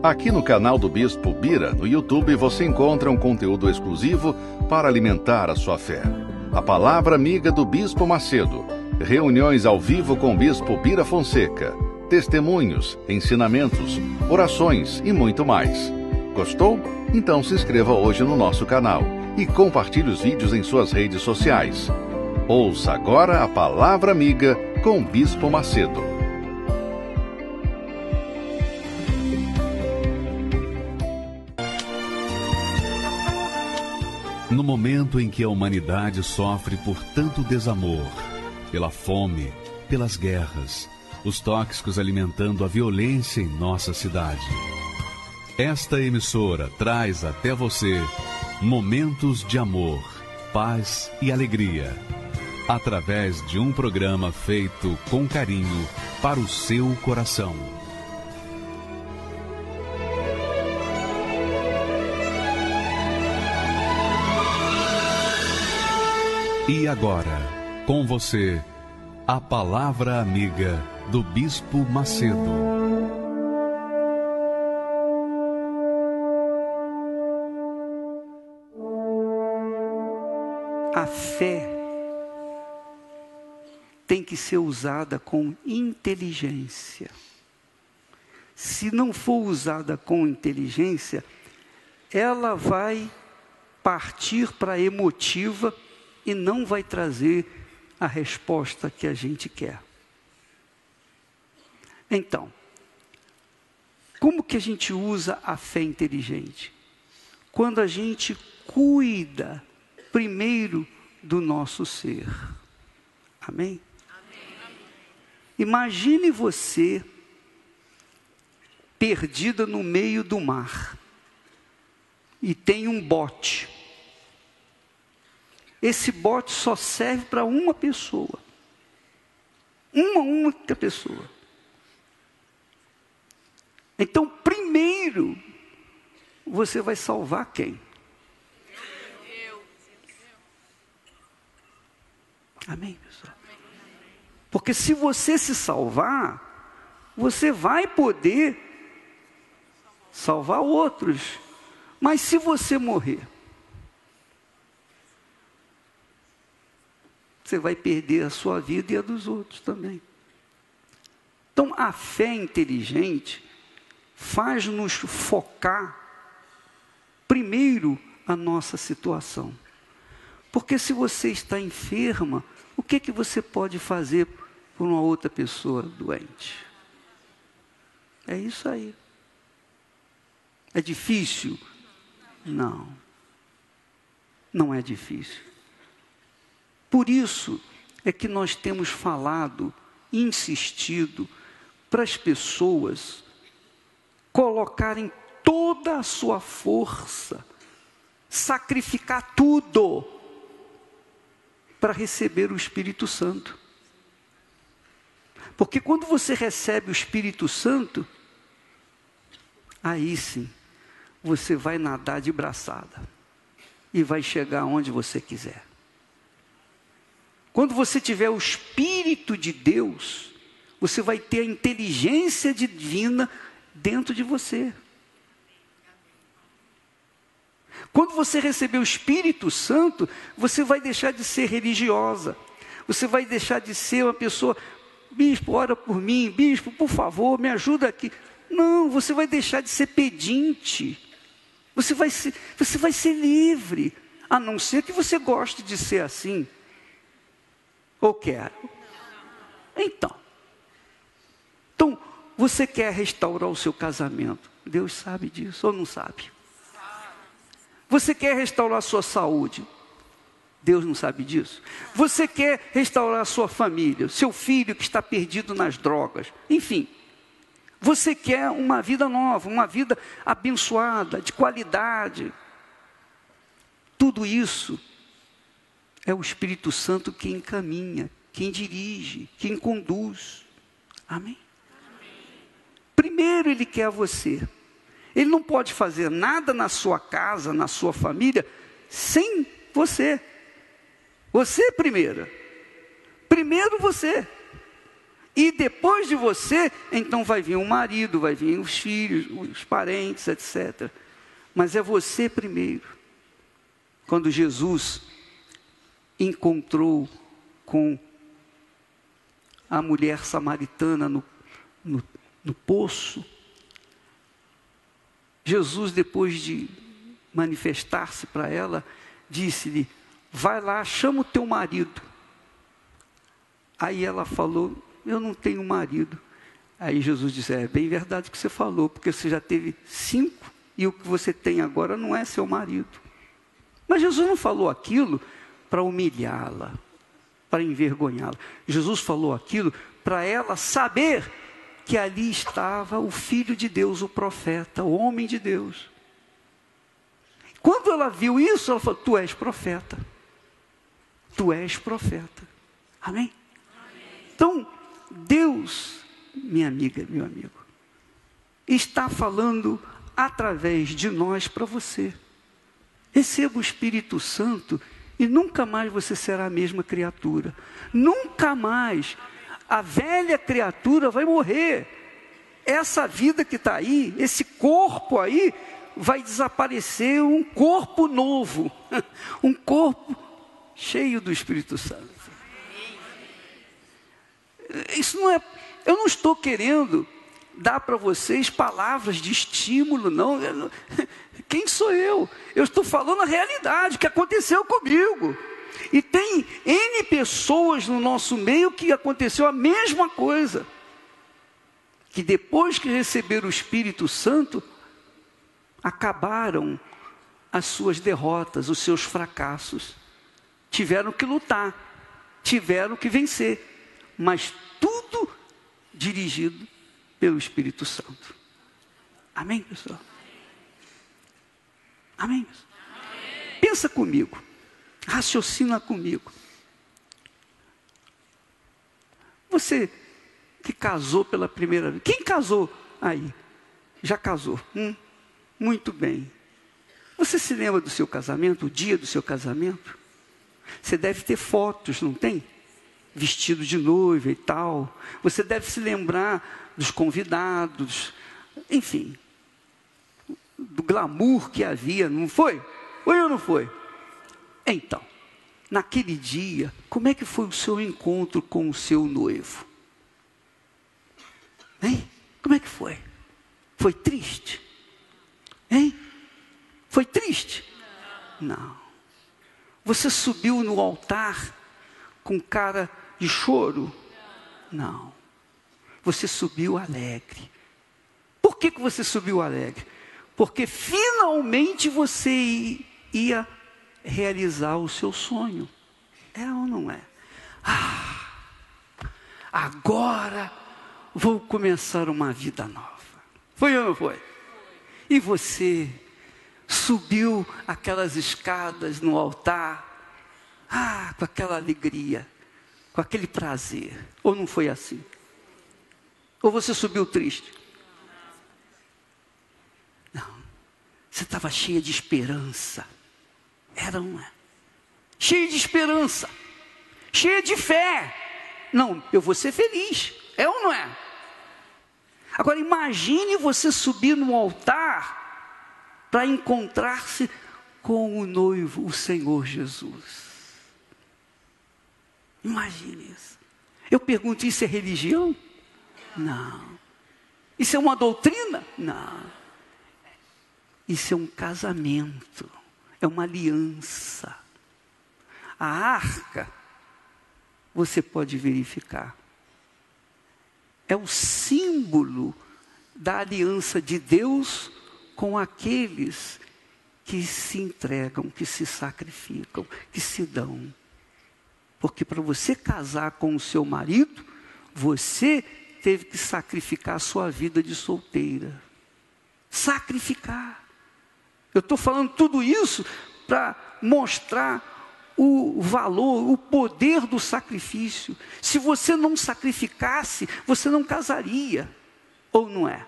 Aqui no canal do Bispo Bira, no YouTube, você encontra um conteúdo exclusivo para alimentar a sua fé. A Palavra Amiga do Bispo Macedo, reuniões ao vivo com o Bispo Bira Fonseca, testemunhos, ensinamentos, orações e muito mais. Gostou? Então se inscreva hoje no nosso canal e compartilhe os vídeos em suas redes sociais. Ouça agora a Palavra Amiga com o Bispo Macedo. No momento em que a humanidade sofre por tanto desamor, pela fome, pelas guerras, os tóxicos alimentando a violência em nossa cidade, esta emissora traz até você momentos de amor, paz e alegria, através de um programa feito com carinho para o seu coração. E agora, com você, a Palavra Amiga do Bispo Macedo. A fé tem que ser usada com inteligência. Se não for usada com inteligência, ela vai partir para a emotiva e não vai trazer a resposta que a gente quer. Então, como que a gente usa a fé inteligente? Quando a gente cuida primeiro do nosso ser. Amém? Imagine você perdida no meio do mar e tem um bote. Esse bote só serve para uma pessoa. Uma única pessoa. Então, primeiro, você vai salvar quem? Amém, pessoal? Porque se você se salvar, você vai poder salvar outros. Mas se você morrer, você vai perder a sua vida e a dos outros também. Então, a fé inteligente faz-nos focar primeiro a nossa situação. Porque se você está enferma, o que você pode fazer por uma outra pessoa doente? É isso aí. É difícil? Não. Não é difícil. Por isso é que nós temos falado, insistido, para as pessoas colocarem toda a sua força, sacrificar tudo para receber o Espírito Santo. Porque quando você recebe o Espírito Santo, aí sim, você vai nadar de braçada e vai chegar onde você quiser. Quando você tiver o Espírito de Deus, você vai ter a inteligência divina dentro de você. Quando você receber o Espírito Santo, você vai deixar de ser religiosa. Você vai deixar de ser uma pessoa, bispo, ora por mim, bispo, por favor, me ajuda aqui. Não, você vai deixar de ser pedinte. Você vai ser livre, a não ser que você goste de ser assim. Ou quero? Então, você quer restaurar o seu casamento. Deus sabe disso ou não sabe? Você quer restaurar a sua saúde. Deus não sabe disso? Você quer restaurar a sua família, seu filho que está perdido nas drogas. Enfim, você quer uma vida nova, uma vida abençoada, de qualidade. Tudo isso é o Espírito Santo quem encaminha, quem dirige, quem conduz. Amém? Primeiro Ele quer você. Ele não pode fazer nada na sua casa, na sua família, sem você. Você primeiro. Primeiro você. E depois de você, então vai vir o marido, vai vir os filhos, os parentes, etc. Mas é você primeiro. Quando Jesus encontrou com a mulher samaritana no poço, Jesus, depois de manifestar-se para ela, disse-lhe: vai lá, chama o teu marido. Aí ela falou: eu não tenho marido. Aí Jesus disse: é bem verdade o que você falou, porque você já teve 5 e o que você tem agora não é seu marido. Mas Jesus não falou aquilo para humilhá-la, para envergonhá-la. Jesus falou aquilo para ela saber que ali estava o Filho de Deus, o profeta, o homem de Deus. Quando ela viu isso, ela falou: tu és profeta. Tu és profeta. Amém? Então, Deus, minha amiga, meu amigo, está falando através de nós para você. Receba o Espírito Santo e nunca mais você será a mesma criatura. Nunca mais. A velha criatura vai morrer. Essa vida que está aí, esse corpo aí, vai desaparecer um corpo novo. Um corpo cheio do Espírito Santo. Isso não é, eu não estou querendo dar para vocês palavras de estímulo, não. Quem sou eu? Eu estou falando a realidade, que aconteceu comigo. E tem N pessoas no nosso meio que aconteceu a mesma coisa. Que depois que receberam o Espírito Santo, acabaram as suas derrotas, os seus fracassos. Tiveram que lutar, tiveram que vencer. Mas tudo dirigido pelo Espírito Santo. Amém, pessoal? Amém, pessoal? Amém. Pensa comigo, raciocina comigo. Você que casou pela primeira vez, quem casou aí? Já casou? Muito bem. Você se lembra do seu casamento, o dia do seu casamento? Você deve ter fotos, não tem? Vestido de noiva e tal. Você deve se lembrar dos convidados, enfim, do glamour que havia, não foi? Foi ou não foi? Então, naquele dia, como é que foi o seu encontro com o seu noivo? Hein? Como é que foi? Foi triste? Hein? Foi triste? Não. Você subiu no altar com cara de choro? Não. Você subiu alegre. Por que você subiu alegre? Porque finalmente você ia realizar o seu sonho. É ou não é? Agora vou começar uma vida nova. Foi ou não foi? E você subiu aquelas escadas no altar, com aquela alegria, com aquele prazer. Ou não foi assim? Ou você subiu triste? Não. Você estava cheia de esperança. Era uma. Cheia de esperança. Cheia de fé. Não, eu vou ser feliz. É ou não é? Agora imagine você subir no altar para encontrar-se com o noivo, o Senhor Jesus. Imagine isso. Eu pergunto, isso é religião? Não. Isso é uma doutrina? Não. Isso é um casamento. É uma aliança. A arca, você pode verificar, é o símbolo da aliança de Deus com aqueles que se entregam, que se sacrificam, que se dão. Porque para você casar com o seu marido, você teve que sacrificar a sua vida de solteira. Sacrificar. Eu estou falando tudo isso para mostrar o valor, o poder do sacrifício. Se você não sacrificasse, você não casaria. Ou não é?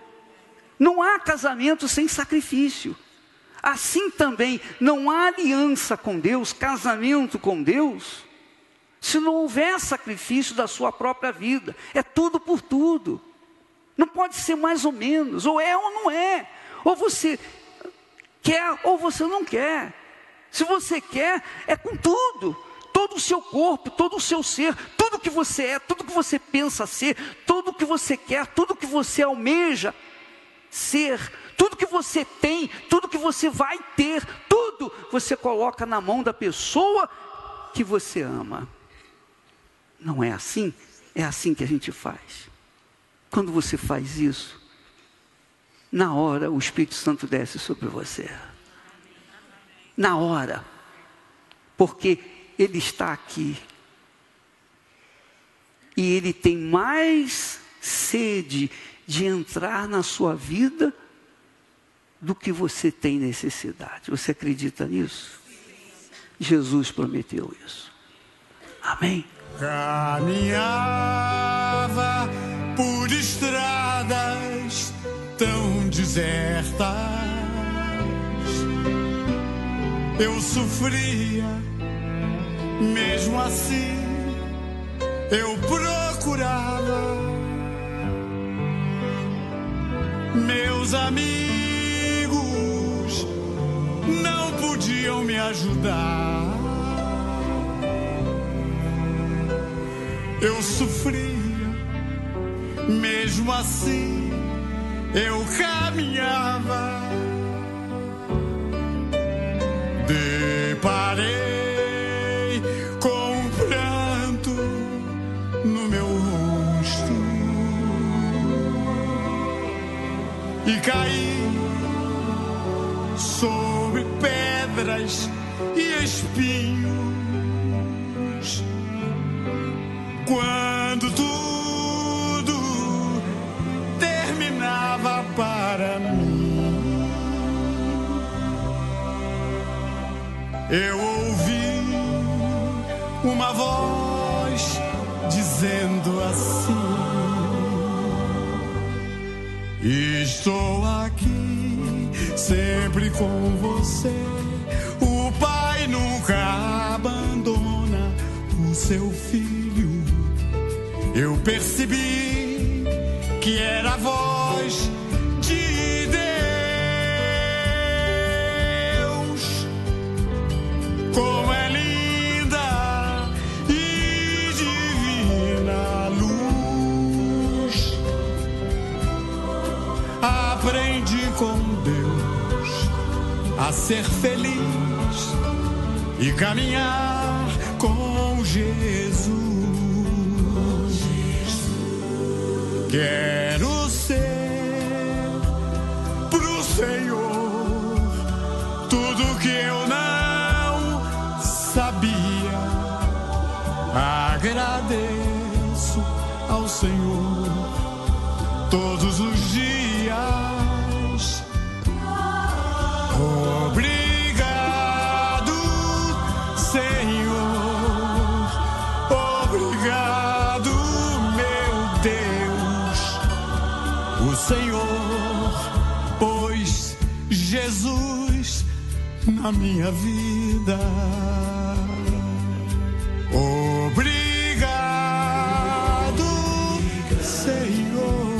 Não há casamento sem sacrifício. Assim também, não há aliança com Deus, casamento com Deus, Se não houver sacrifício da sua própria vida, é tudo por tudo. Não pode ser mais ou menos, ou é ou não é. Ou você quer ou você não quer. Se você quer, é com tudo. Todo o seu corpo, todo o seu ser, tudo que você é, tudo que você pensa ser, tudo que você quer, tudo que você almeja ser, tudo que você tem, tudo que você vai ter, tudo você coloca na mão da pessoa que você ama. Não é assim? É assim que a gente faz. Quando você faz isso, na hora o Espírito Santo desce sobre você. Na hora. Porque Ele está aqui. E Ele tem mais sede de entrar na sua vida do que você tem necessidade. Você acredita nisso? Jesus prometeu isso. Amém? Caminhava por estradas tão desertas, eu sofria, mesmo assim eu procurava. Meus amigos não podiam me ajudar. Eu sofria, mesmo assim eu caminhava. Deparei com um pranto no meu rosto e caí sobre pedras e espinhos. Quando tudo terminava para mim, eu ouvi uma voz dizendo assim: estou aqui sempre com você. O Pai nunca abandona o seu filho. Eu percebi que era a voz de Deus. Como é linda e divina a luz. Aprendi com Deus a ser feliz e caminhar com Jesus. Quero ser pro Senhor tudo que eu não sabia. Agradeço ao Senhor todos os dias. Obrigado, Senhor. Obrigado, meu Deus. O Senhor pôs Jesus na minha vida. Obrigado, Senhor.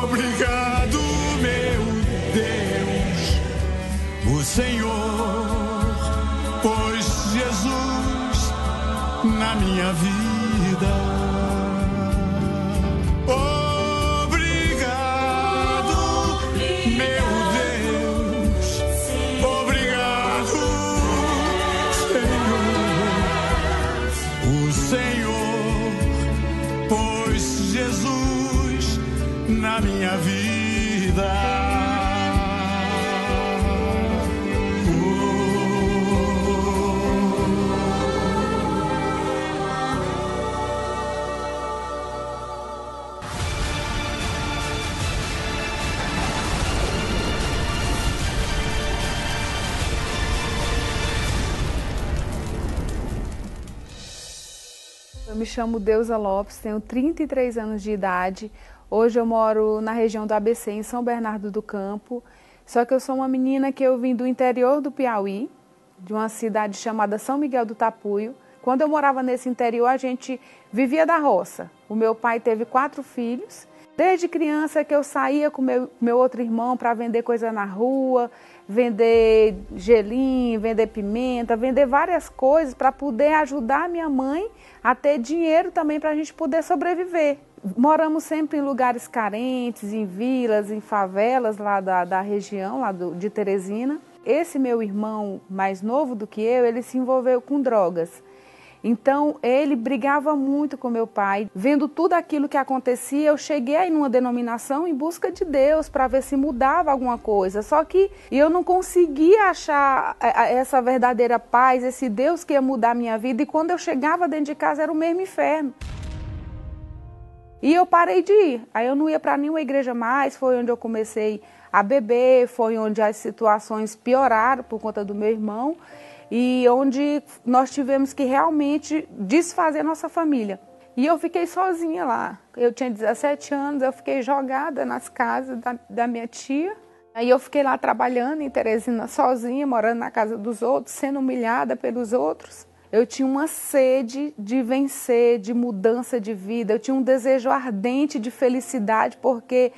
Obrigado, meu Deus. O Senhor pôs Jesus na minha vida. Obrigado, meu Deus. Obrigado, Senhor. O Senhor pôs Jesus na minha vida. Eu me chamo Deusa Lopes, tenho 33 anos de idade. Hoje eu moro na região do ABC, em São Bernardo do Campo. Só que eu sou uma menina que eu vim do interior do Piauí, de uma cidade chamada São Miguel do Tapuio. Quando eu morava nesse interior, a gente vivia da roça. O meu pai teve 4 filhos. Desde criança que eu saía com meu outro irmão para vender coisa na rua, vender gelinho, vender pimenta, vender várias coisas para poder ajudar a minha mãe a ter dinheiro também para a gente poder sobreviver. Moramos sempre em lugares carentes, em vilas, em favelas lá da região, lá de Teresina. Esse meu irmão mais novo do que eu, ele se envolveu com drogas. Então, ele brigava muito com meu pai. Vendo tudo aquilo que acontecia, eu cheguei aí numa denominação em busca de Deus para ver se mudava alguma coisa. Só que eu não conseguia achar essa verdadeira paz, esse Deus que ia mudar a minha vida. E quando eu chegava dentro de casa, era o mesmo inferno. E eu parei de ir. Aí eu não ia para nenhuma igreja mais. Foi onde eu comecei a beber, foi onde as situações pioraram por conta do meu irmão. E onde nós tivemos que realmente desfazer nossa família. E eu fiquei sozinha lá. Eu tinha 17 anos, eu fiquei jogada nas casas da minha tia. Aí eu fiquei lá trabalhando em Teresina sozinha, morando na casa dos outros, sendo humilhada pelos outros. Eu tinha uma sede de vencer, de mudança de vida. Eu tinha um desejo ardente de felicidade, porque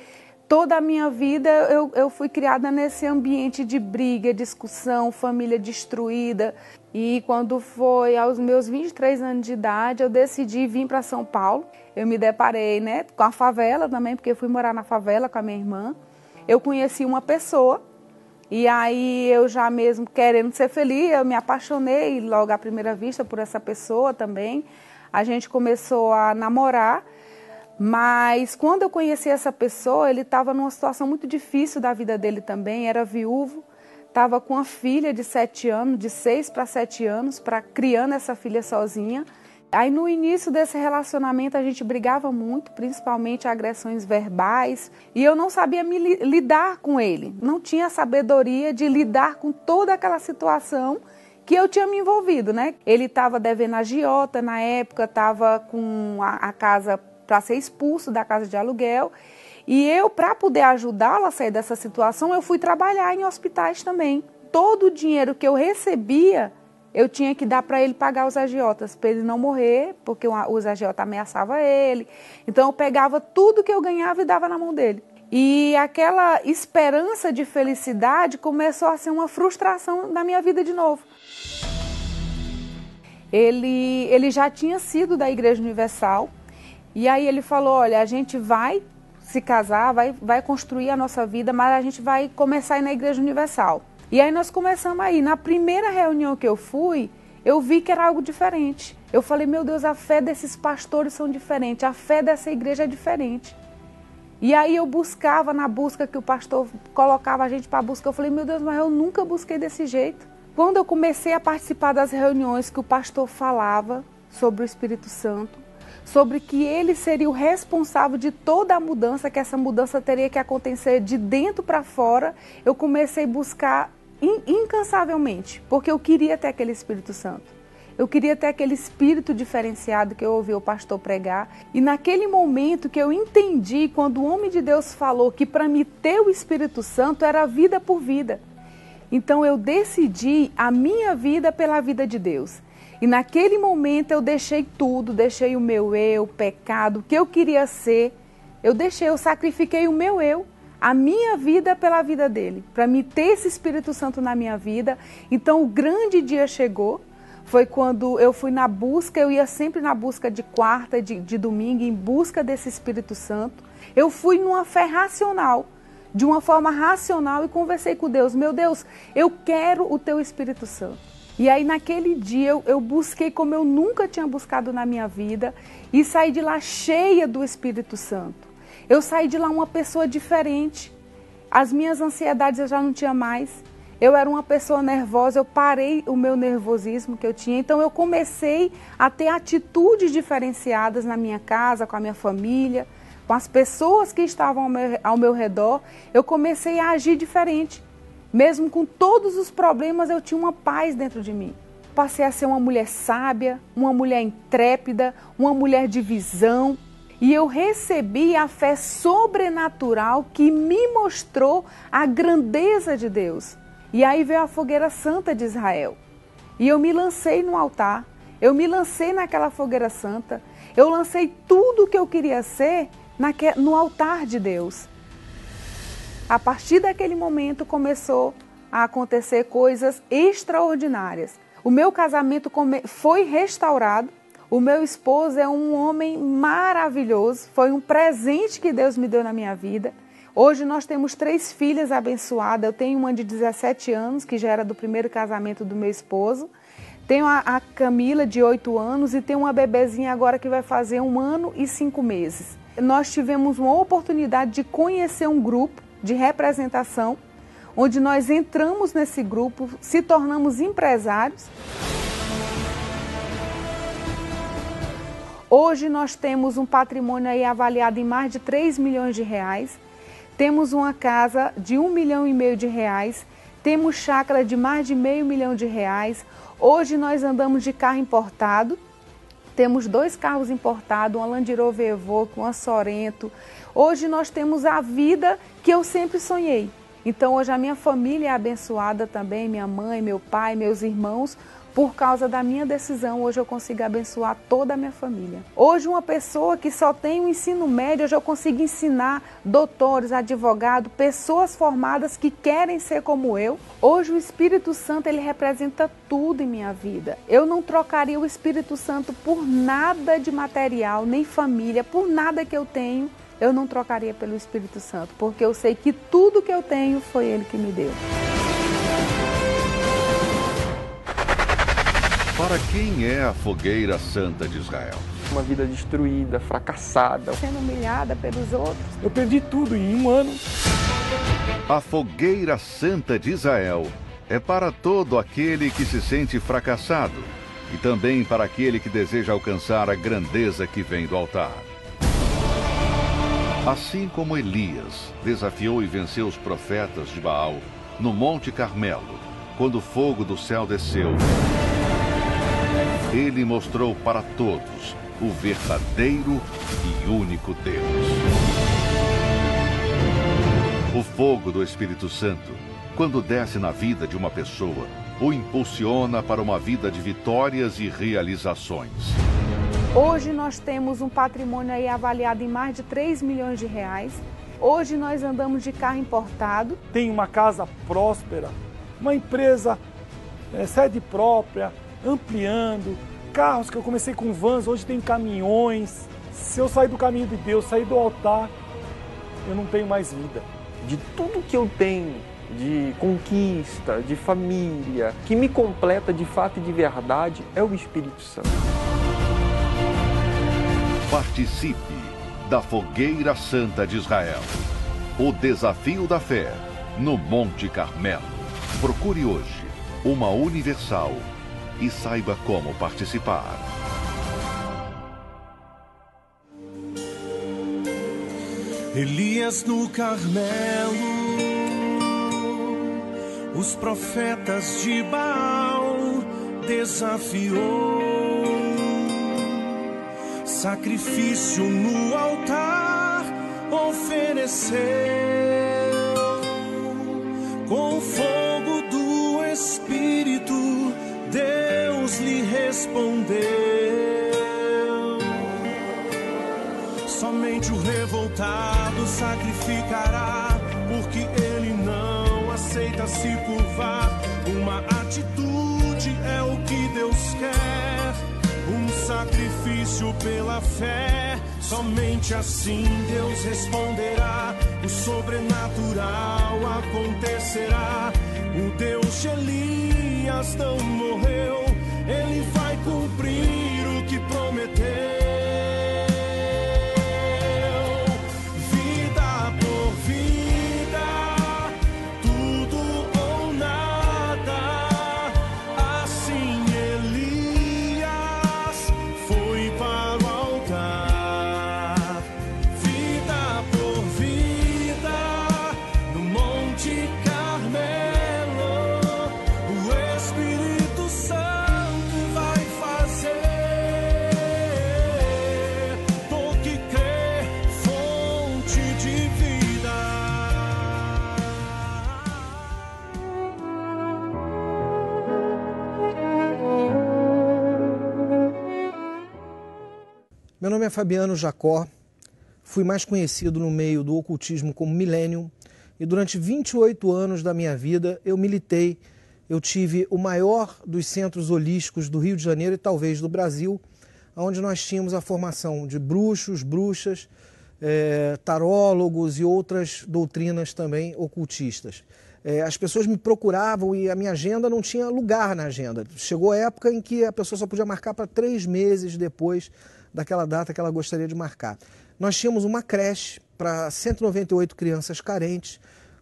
toda a minha vida eu fui criada nesse ambiente de briga, discussão, família destruída. E quando foi aos meus 23 anos de idade, eu decidi vir para São Paulo. Eu me deparei, com a favela também, porque eu fui morar na favela com a minha irmã. Eu conheci uma pessoa e aí eu já mesmo querendo ser feliz, eu me apaixonei logo à primeira vista por essa pessoa também. A gente começou a namorar. Mas quando eu conheci essa pessoa, ele estava numa situação muito difícil da vida dele também, era viúvo, estava com uma filha de 7 anos, de 6 para 7 anos, criando essa filha sozinha. Aí no início desse relacionamento a gente brigava muito, principalmente agressões verbais, e eu não sabia lidar com ele, não tinha sabedoria de lidar com toda aquela situação que eu tinha me envolvido, Ele estava devendo agiota na época, estava com a casa para ser expulso da casa de aluguel. E eu, para poder ajudá-lo a sair dessa situação, eu fui trabalhar em hospitais também. Todo o dinheiro que eu recebia, eu tinha que dar para ele pagar os agiotas, para ele não morrer, porque os agiotas ameaçavam ele. Então eu pegava tudo que eu ganhava e dava na mão dele. E aquela esperança de felicidade começou a ser uma frustração na minha vida de novo. Ele já tinha sido da Igreja Universal. E aí ele falou, olha, a gente vai se casar, vai construir a nossa vida, mas a gente vai começar a ir na Igreja Universal. E aí nós começamos a ir. Na primeira reunião que eu fui, eu vi que era algo diferente. Eu falei, meu Deus, a fé desses pastores são diferentes, a fé dessa igreja é diferente. E aí eu buscava, na busca que o pastor colocava a gente para buscar, eu falei, meu Deus, mas eu nunca busquei desse jeito. Quando eu comecei a participar das reuniões que o pastor falava sobre o Espírito Santo, sobre que ele seria o responsável de toda a mudança, que essa mudança teria que acontecer de dentro para fora, eu comecei a buscar incansavelmente, porque eu queria ter aquele Espírito Santo. Eu queria ter aquele espírito diferenciado que eu ouvi o pastor pregar. E naquele momento que eu entendi, quando o homem de Deus falou que para mim ter o Espírito Santo era vida por vida. Então eu decidi a minha vida pela vida de Deus. E naquele momento eu deixei tudo, deixei o meu eu, o pecado, o que eu queria ser. Eu sacrifiquei o meu eu, a minha vida pela vida dele, para me ter esse Espírito Santo na minha vida. Então o grande dia chegou, foi quando eu fui na busca, eu ia sempre na busca de quarta, de domingo, em busca desse Espírito Santo. Eu fui numa fé racional, de uma forma racional, e conversei com Deus. Meu Deus, eu quero o teu Espírito Santo. E aí naquele dia eu busquei como eu nunca tinha buscado na minha vida e saí de lá cheia do Espírito Santo. Eu saí de lá uma pessoa diferente. As minhas ansiedades eu já não tinha mais. Eu era uma pessoa nervosa, eu parei o meu nervosismo que eu tinha. Então eu comecei a ter atitudes diferenciadas na minha casa, com a minha família, com as pessoas que estavam ao meu redor. Eu comecei a agir diferente. Mesmo com todos os problemas, eu tinha uma paz dentro de mim. Passei a ser uma mulher sábia, uma mulher intrépida, uma mulher de visão. E eu recebi a fé sobrenatural que me mostrou a grandeza de Deus. E aí veio a fogueira santa de Israel. E eu me lancei no altar. Eu me lancei naquela fogueira santa. Eu lancei tudo o que eu queria ser no altar de Deus. A partir daquele momento começou a acontecer coisas extraordinárias. O meu casamento foi restaurado. O meu esposo é um homem maravilhoso. Foi um presente que Deus me deu na minha vida. Hoje nós temos 3 filhas abençoadas. Eu tenho uma de 17 anos, que já era do primeiro casamento do meu esposo. Tenho a Camila, de 8 anos, e tenho uma bebezinha agora que vai fazer 1 ano e 5 meses. Nós tivemos uma oportunidade de conhecer um grupo de representação, onde nós entramos nesse grupo, se tornamos empresários. Hoje nós temos um patrimônio aí avaliado em mais de 3 milhões de reais. Temos uma casa de 1,5 milhão de reais. Temos chácara de mais de R$500 mil de reais. Hoje nós andamos de carro importado. Temos 2 carros importados, uma Land Rover Evoque, uma Sorento. Hoje nós temos a vida que eu sempre sonhei. Então hoje a minha família é abençoada também, minha mãe, meu pai, meus irmãos. Por causa da minha decisão, hoje eu consigo abençoar toda a minha família. Hoje uma pessoa que só tem um ensino médio, hoje eu consigo ensinar doutores, advogados, pessoas formadas que querem ser como eu. Hoje o Espírito Santo, ele representa tudo em minha vida. Eu não trocaria o Espírito Santo por nada de material, nem família, por nada que eu tenho. Eu não trocaria pelo Espírito Santo, porque eu sei que tudo que eu tenho foi Ele que me deu. Para quem é a Fogueira Santa de Israel? Uma vida destruída, fracassada. Sendo humilhada pelos outros. Eu perdi tudo em 1 ano. A Fogueira Santa de Israel é para todo aquele que se sente fracassado e também para aquele que deseja alcançar a grandeza que vem do altar. Assim como Elias desafiou e venceu os profetas de Baal no Monte Carmelo, quando o fogo do céu desceu, ele mostrou para todos o verdadeiro e único Deus. O fogo do Espírito Santo, quando desce na vida de uma pessoa, o impulsiona para uma vida de vitórias e realizações. Hoje nós temos um patrimônio aí avaliado em mais de 3 milhões de reais. Hoje nós andamos de carro importado. Tenho uma casa próspera, uma empresa, sede própria, ampliando, carros que eu comecei com vans, hoje tem caminhões. Se eu sair do caminho de Deus, sair do altar, eu não tenho mais vida. De tudo que eu tenho, de conquista, de família, que me completa de fato e de verdade, é o Espírito Santo. Participe da Fogueira Santa de Israel. O desafio da fé no Monte Carmelo. Procure hoje uma Universal e saiba como participar. Elias no Carmelo, os profetas de Baal desafiou. Sacrifício no altar ofereceu, com o fogo do Espírito Deus lhe respondeu. Somente o revoltado sacrificará, porque ele não aceita se curvar. Uma atitude é o que Deus quer, um sacrifício pela fé. Somente assim Deus responderá, o sobrenatural acontecerá. O Deus de Elias não morreu, ele vai cumprir o que prometeu. Vida por vida, tudo ou nada. Assim Elias foi para o altar. Vida por vida, no Monte Carmelo, o Espírito Santo Meu nome é Fabiano Jacó, fui mais conhecido no meio do ocultismo como Millennium e durante 28 anos da minha vida eu militei, eu tive o maior dos centros holísticos do Rio de Janeiro e talvez do Brasil, onde nós tínhamos a formação de bruxos, bruxas, tarólogos e outras doutrinas também ocultistas. As pessoas me procuravam e a minha agenda não tinha lugar na agenda. Chegou a época em que a pessoa só podia marcar para 3 meses depois daquela data que ela gostaria de marcar. Nós tínhamos uma creche para 198 crianças carentes.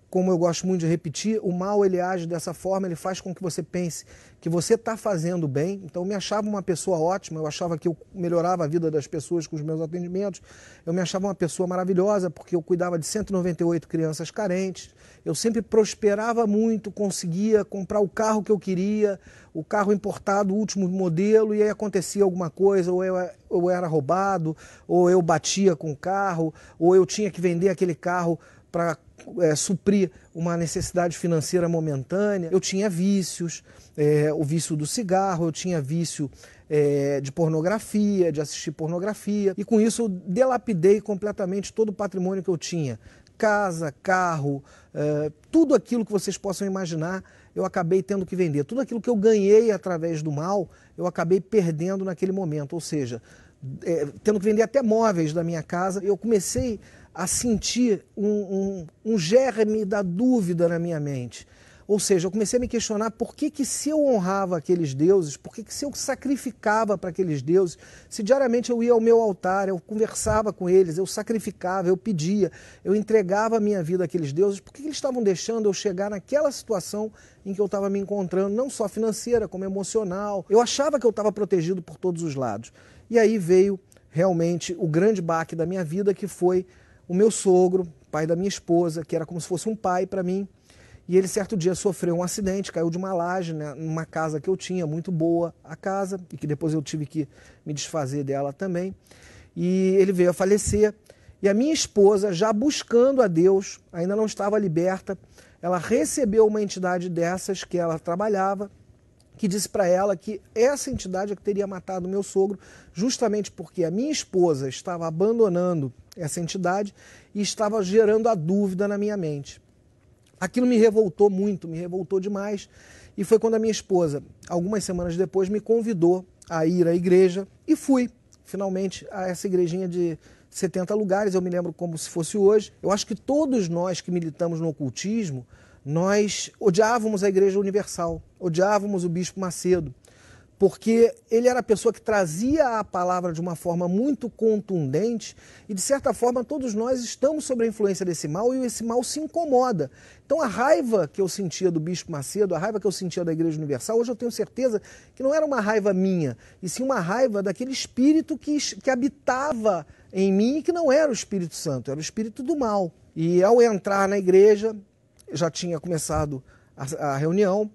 Como eu gosto muito de repetir, o mal ele age dessa forma, ele faz com que você pense que você está fazendo bem. Então eu me achava uma pessoa ótima, eu achava que eu melhorava a vida das pessoas com os meus atendimentos, eu me achava uma pessoa maravilhosa porque eu cuidava de 198 crianças carentes, eu sempre prosperava muito, conseguia comprar o carro que eu queria, o carro importado, o último modelo, e aí acontecia alguma coisa, ou eu era roubado, ou eu batia com o carro, ou eu tinha que vender aquele carro para suprir uma necessidade financeira momentânea. Eu tinha vícios, o vício do cigarro, eu tinha vício de pornografia, de assistir pornografia, e com isso eu delapidei completamente todo o patrimônio que eu tinha. Casa, carro, tudo aquilo que vocês possam imaginar, eu acabei tendo que vender. Tudo aquilo que eu ganhei através do mal, eu acabei perdendo naquele momento, ou seja, tendo que vender até móveis da minha casa. Eu comecei a sentir um germe da dúvida na minha mente. Ou seja, eu comecei a me questionar por que se eu honrava aqueles deuses, por que se eu sacrificava para aqueles deuses, se diariamente eu ia ao meu altar, eu conversava com eles, eu sacrificava, eu pedia, eu entregava a minha vida àqueles deuses, por que eles estavam deixando eu chegar naquela situação em que eu estava me encontrando, não só financeira, como emocional. Eu achava que eu estava protegido por todos os lados. E aí veio realmente o grande baque da minha vida, que foi o meu sogro, pai da minha esposa, que era como se fosse um pai para mim, e ele certo dia sofreu um acidente, caiu de uma laje, né, numa casa que eu tinha, muito boa a casa, e que depois eu tive que me desfazer dela também, e ele veio a falecer, e a minha esposa, já buscando a Deus, ainda não estava liberta, ela recebeu uma entidade dessas que ela trabalhava, que disse para ela que essa entidade é que teria matado o meu sogro, justamente porque a minha esposa estava abandonando essa entidade e estava gerando a dúvida na minha mente. Aquilo me revoltou muito, me revoltou demais, e foi quando a minha esposa, algumas semanas depois, me convidou a ir à igreja, e fui, finalmente, a essa igrejinha de 70 lugares, eu me lembro como se fosse hoje. Eu acho que todos nós que militamos no ocultismo, nós odiávamos a Igreja Universal, odiávamos o Bispo Macedo, porque ele era a pessoa que trazia a palavra de uma forma muito contundente e, de certa forma, todos nós estamos sob a influência desse mal e esse mal se incomoda. Então, a raiva que eu sentia do Bispo Macedo, a raiva que eu sentia da Igreja Universal, hoje eu tenho certeza que não era uma raiva minha, e sim uma raiva daquele espírito que habitava em mim e que não era o Espírito Santo, era o espírito do mal. E ao entrar na igreja, já tinha começado a reunião,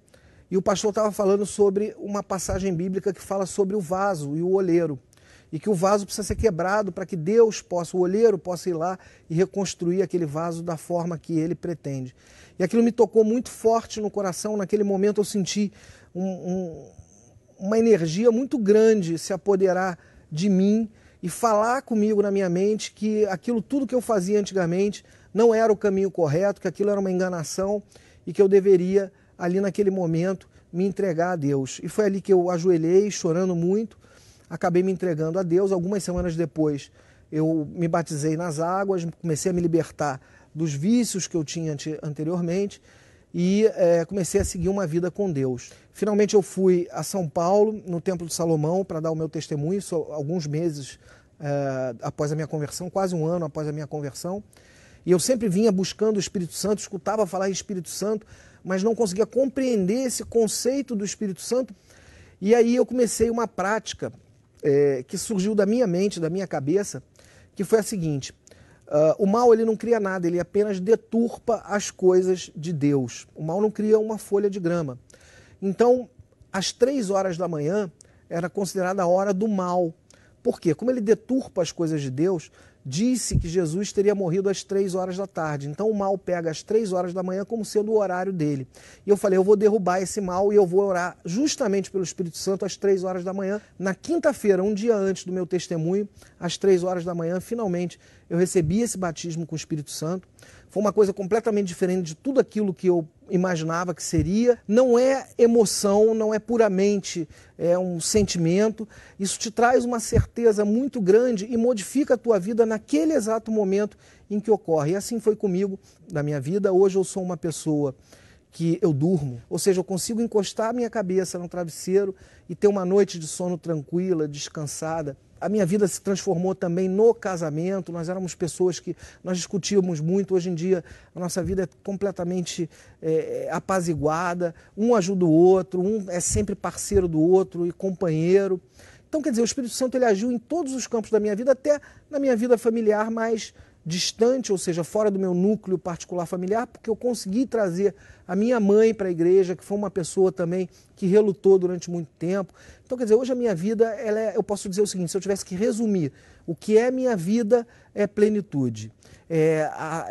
e o pastor estava falando sobre uma passagem bíblica que fala sobre o vaso e o olheiro, e que o vaso precisa ser quebrado para que Deus possa, o olheiro possa ir lá e reconstruir aquele vaso da forma que ele pretende. E aquilo me tocou muito forte no coração. Naquele momento eu senti uma energia muito grande se apoderar de mim e falar comigo na minha mente que aquilo tudo que eu fazia antigamente não era o caminho correto, que aquilo era uma enganação e que eu deveria, ali naquele momento, me entregar a Deus. E foi ali que eu ajoelhei, chorando muito, acabei me entregando a Deus. Algumas semanas depois, eu me batizei nas águas, comecei a me libertar dos vícios que eu tinha anteriormente e comecei a seguir uma vida com Deus. Finalmente eu fui a São Paulo, no Templo de Salomão, para dar o meu testemunho, alguns meses após a minha conversão, quase um ano após a minha conversão. E eu sempre vinha buscando o Espírito Santo, escutava falar em Espírito Santo, mas não conseguia compreender esse conceito do Espírito Santo. E aí eu comecei uma prática que surgiu da minha mente, da minha cabeça, que foi a seguinte: o mal ele não cria nada, ele apenas deturpa as coisas de Deus. O mal não cria uma folha de grama. Então, às 3 horas da manhã era considerada a hora do mal. Por quê? Como ele deturpa as coisas de Deus, disse que Jesus teria morrido às 3 horas da tarde. Então o mal pega às 3 horas da manhã como sendo o horário dele. E eu falei, eu vou derrubar esse mal e eu vou orar justamente pelo Espírito Santo às 3 horas da manhã. Na quinta-feira, um dia antes do meu testemunho, às 3 horas da manhã, finalmente eu recebi esse batismo com o Espírito Santo. Foi uma coisa completamente diferente de tudo aquilo que eu imaginava que seria. Não é emoção, não é puramente um sentimento. Isso te traz uma certeza muito grande e modifica a tua vida naquele exato momento em que ocorre. E assim foi comigo na minha vida. Hoje eu sou uma pessoa que eu durmo, ou seja, eu consigo encostar a minha cabeça no travesseiro e ter uma noite de sono tranquila, descansada. A minha vida se transformou também no casamento, nós éramos pessoas que nós discutíamos muito, hoje em dia a nossa vida é completamente apaziguada, um ajuda o outro, um é sempre parceiro do outro e companheiro. Então, quer dizer, o Espírito Santo ele agiu em todos os campos da minha vida, até na minha vida familiar mais distante, ou seja, fora do meu núcleo particular familiar, porque eu consegui trazer a minha mãe para a igreja, que foi uma pessoa também que relutou durante muito tempo. Então, quer dizer, hoje a minha vida, eu posso dizer o seguinte, se eu tivesse que resumir, o que é minha vida é plenitude.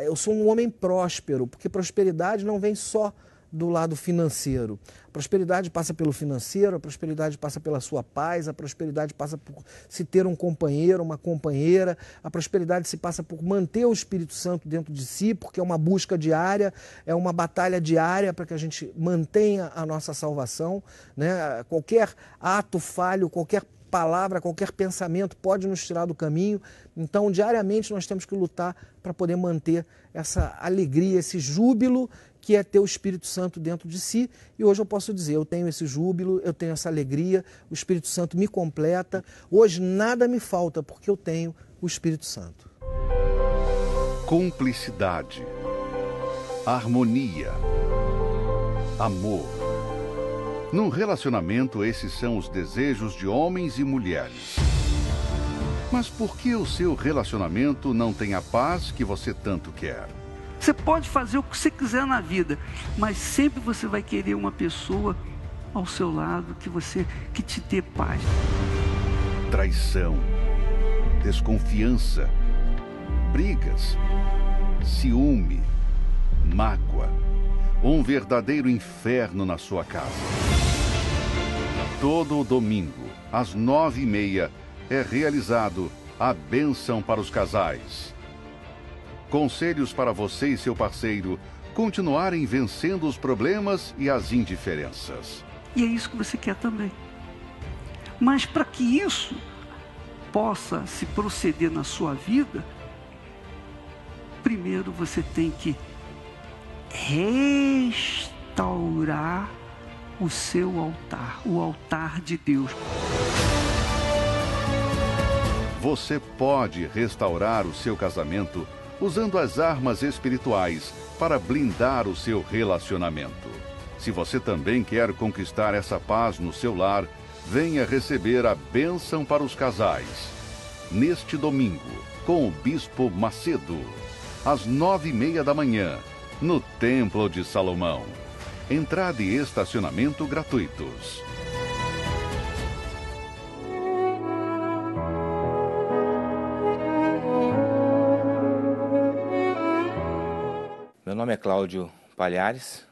Eu sou um homem próspero, porque prosperidade não vem só do lado financeiro. A prosperidade passa pelo financeiro, a prosperidade passa pela sua paz, a prosperidade passa por se ter um companheiro, uma companheira, a prosperidade se passa por manter o Espírito Santo dentro de si, porque é uma busca diária, é uma batalha diária para que a gente mantenha a nossa salvação, né? Qualquer ato falho, qualquer palavra, qualquer pensamento pode nos tirar do caminho. Então, diariamente nós temos que lutar para poder manter essa alegria, esse júbilo que é ter o Espírito Santo dentro de si. E hoje eu posso dizer, eu tenho esse júbilo, eu tenho essa alegria, o Espírito Santo me completa. Hoje nada me falta porque eu tenho o Espírito Santo. Cumplicidade, harmonia, amor. Num relacionamento, esses são os desejos de homens e mulheres. Mas por que o seu relacionamento não tem a paz que você tanto quer? Você pode fazer o que você quiser na vida, mas sempre você vai querer uma pessoa ao seu lado que te dê paz. Traição, desconfiança, brigas, ciúme, mágoa, um verdadeiro inferno na sua casa. Todo domingo, às 9h30, é realizado a bênção para os casais. Conselhos para você e seu parceiro continuarem vencendo os problemas e as indiferenças. E é isso que você quer também. Mas para que isso possa se proceder na sua vida, primeiro você tem que restaurar o seu altar, o altar de Deus. Você pode restaurar o seu casamento usando as armas espirituais para blindar o seu relacionamento. Se você também quer conquistar essa paz no seu lar, venha receber a bênção para os casais. Neste domingo, com o Bispo Macedo, às 9h30 da manhã, no Templo de Salomão. Entrada e estacionamento gratuitos. Meu nome é Cláudio Palhares,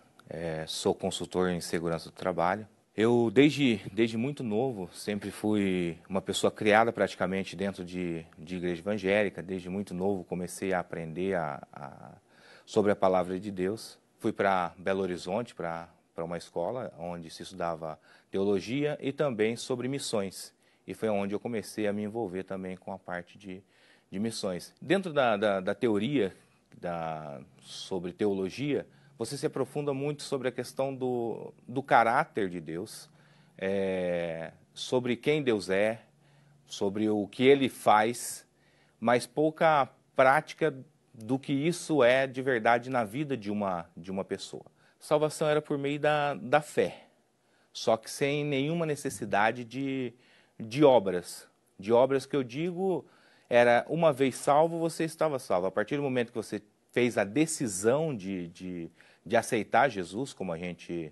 sou consultor em segurança do trabalho. Eu, desde muito novo, sempre fui uma pessoa criada praticamente dentro de igreja evangélica. Desde muito novo comecei a aprender sobre a palavra de Deus. Fui para Belo Horizonte, para uma escola onde se estudava teologia e também sobre missões. E foi onde eu comecei a me envolver também com a parte de missões. Dentro da teoria sobre teologia, você se aprofunda muito sobre a questão do caráter de Deus, sobre quem Deus é, sobre o que Ele faz, mas pouca prática do que isso é de verdade na vida de uma pessoa. Salvação era por meio da fé, só que sem nenhuma necessidade de obras. De obras que eu digo, era uma vez salvo, você estava salvo. A partir do momento que você fez a decisão de aceitar Jesus, como a gente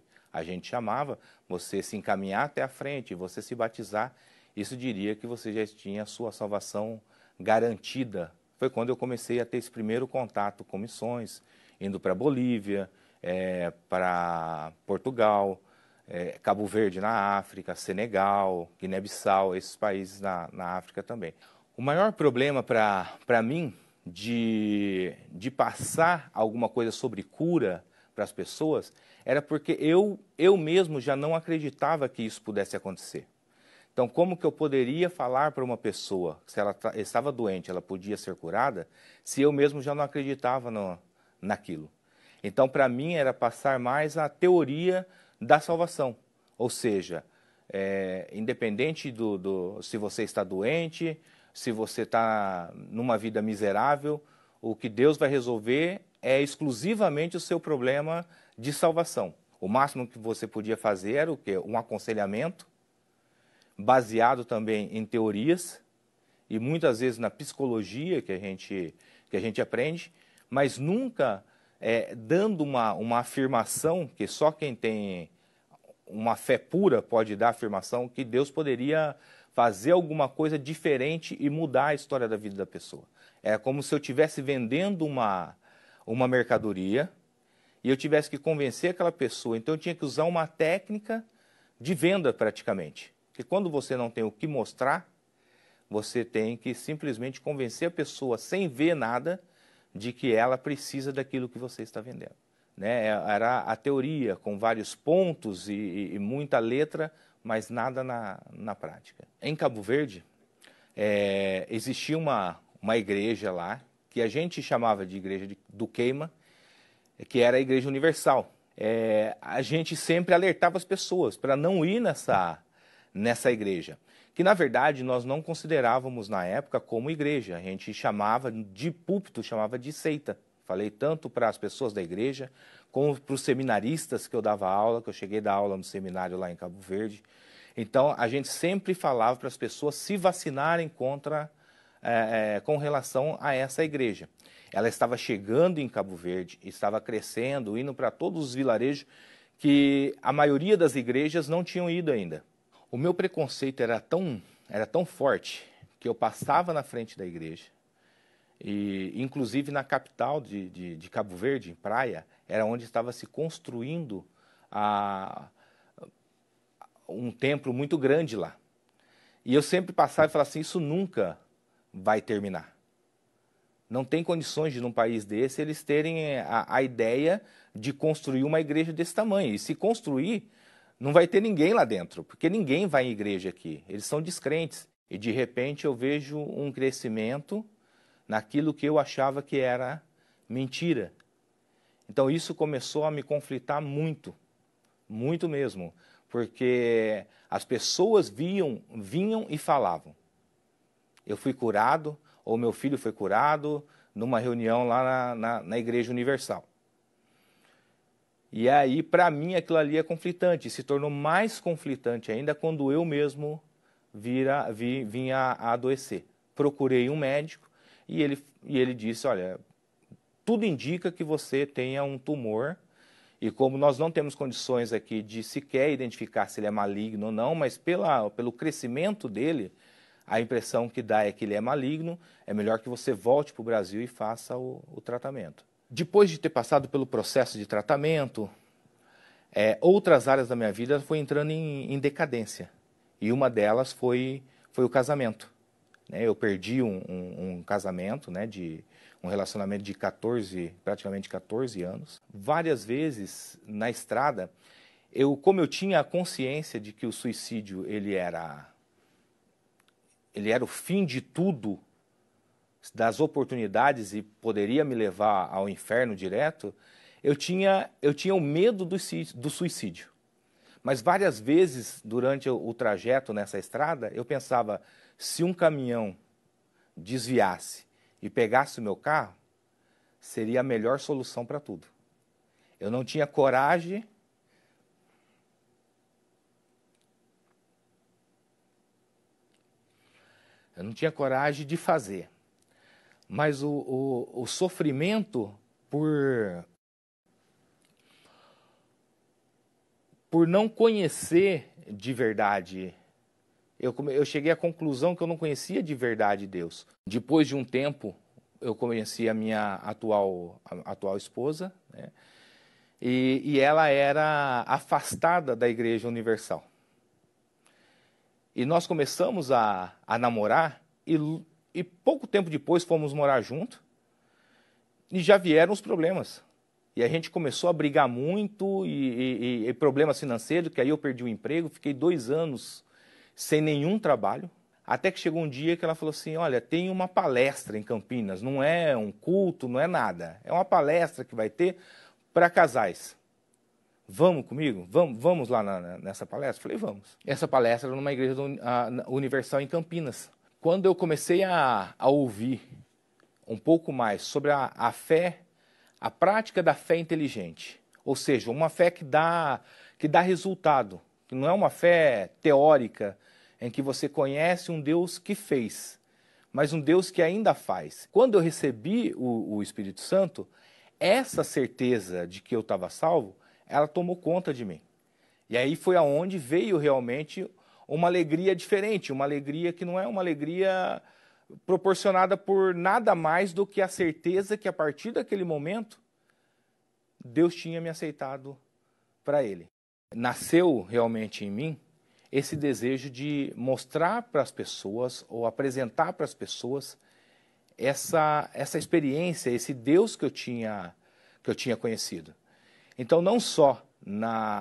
chamava, você se encaminhar até a frente, você se batizar, isso diria que você já tinha a sua salvação garantida foi quando eu comecei a ter esse primeiro contato com missões, indo para Bolívia, para Portugal, Cabo Verde na África, Senegal, Guiné-Bissau, esses países na África também. O maior problema para mim de passar alguma coisa sobre cura para as pessoas era porque eu mesmo já não acreditava que isso pudesse acontecer. Então, como que eu poderia falar para uma pessoa que se ela estava doente, ela podia ser curada, se eu mesmo já não acreditava naquilo? Então, para mim, era passar mais a teoria da salvação. Ou seja, independente se você está doente, se você está numa vida miserável, o que Deus vai resolver é exclusivamente o seu problema de salvação. O máximo que você podia fazer era o quê? Um aconselhamento, baseado também em teorias e muitas vezes na psicologia que a gente aprende, mas nunca dando uma afirmação, que só quem tem uma fé pura pode dar a afirmação que Deus poderia fazer alguma coisa diferente e mudar a história da vida da pessoa. É como se eu estivesse vendendo uma mercadoria e eu tivesse que convencer aquela pessoa. Então eu tinha que usar uma técnica de venda praticamente. Porque quando você não tem o que mostrar, você tem que simplesmente convencer a pessoa, sem ver nada, de que ela precisa daquilo que você está vendendo. Né? Era a teoria, com vários pontos e muita letra, mas nada na prática. Em Cabo Verde, existia uma igreja lá, que a gente chamava de Igreja do Queima, que era a Igreja Universal. A gente sempre alertava as pessoas para não ir nessa igreja, que na verdade nós não considerávamos na época como igreja, a gente chamava de púlpito, chamava de seita. Falei tanto para as pessoas da igreja, como para os seminaristas que eu dava aula, que eu cheguei a dar aula no seminário lá em Cabo Verde. Então a gente sempre falava para as pessoas se vacinarem com relação a essa igreja. Ela estava chegando em Cabo Verde, estava crescendo, indo para todos os vilarejos que a maioria das igrejas não tinham ido ainda. O meu preconceito era tão forte que eu passava na frente da igreja e, inclusive, na capital de Cabo Verde, em Praia, era onde estava se construindo um templo muito grande lá. E eu sempre passava e falava assim, isso nunca vai terminar. Não tem condições de, num país desse, eles terem a ideia de construir uma igreja desse tamanho. E se construir, não vai ter ninguém lá dentro, porque ninguém vai em igreja aqui. Eles são descrentes. E, de repente, eu vejo um crescimento naquilo que eu achava que era mentira. Então, isso começou a me conflitar muito, muito mesmo, porque as pessoas vinham e falavam. Eu fui curado, ou meu filho foi curado, numa reunião lá na Igreja Universal. E aí, para mim, aquilo ali é conflitante. Se tornou mais conflitante ainda quando eu mesmo vinha a adoecer. Procurei um médico e ele disse, olha, tudo indica que você tenha um tumor. E como nós não temos condições aqui de sequer identificar se ele é maligno ou não, mas pelo crescimento dele, a impressão que dá é que ele é maligno, é melhor que você volte para o Brasil e faça o tratamento. Depois de ter passado pelo processo de tratamento, outras áreas da minha vida foram entrando em decadência. E uma delas foi o casamento. Eu perdi um casamento, um relacionamento de praticamente 14 anos. Várias vezes na estrada, como eu tinha a consciência de que o suicídio ele era o fim de tudo, das oportunidades e poderia me levar ao inferno direto, eu tinha o medo do suicídio. Mas várias vezes, durante o trajeto nessa estrada, eu pensava, se um caminhão desviasse e pegasse o meu carro, seria a melhor solução para tudo. Eu não tinha coragem de fazer. Mas o sofrimento por não conhecer de verdade, eu cheguei à conclusão que eu não conhecia de verdade Deus. Depois de um tempo eu conheci a minha atual esposa, né? E ela era afastada da Igreja Universal. E nós começamos a namorar e pouco tempo depois fomos morar juntos e já vieram os problemas. E a gente começou a brigar muito e problemas financeiros, que aí eu perdi o emprego, fiquei 2 anos sem nenhum trabalho. Até que chegou um dia que ela falou assim, olha, tem uma palestra em Campinas, não é um culto, não é nada. É uma palestra que vai ter para casais. Vamos comigo? Vamos lá nessa palestra? Falei, vamos. Essa palestra era numa igreja universal em Campinas. Quando eu comecei a ouvir um pouco mais sobre a fé, a prática da fé inteligente, ou seja, uma fé que dá resultado, que não é uma fé teórica, em que você conhece um Deus que fez, mas um Deus que ainda faz. Quando eu recebi o Espírito Santo, essa certeza de que eu estava salvo, ela tomou conta de mim. E aí foi aonde veio realmente uma alegria diferente, uma alegria que não é uma alegria proporcionada por nada mais do que a certeza que a partir daquele momento, Deus tinha me aceitado para Ele. Nasceu realmente em mim esse desejo de mostrar para as pessoas ou apresentar para as pessoas essa experiência, esse Deus que eu tinha conhecido. Então, não só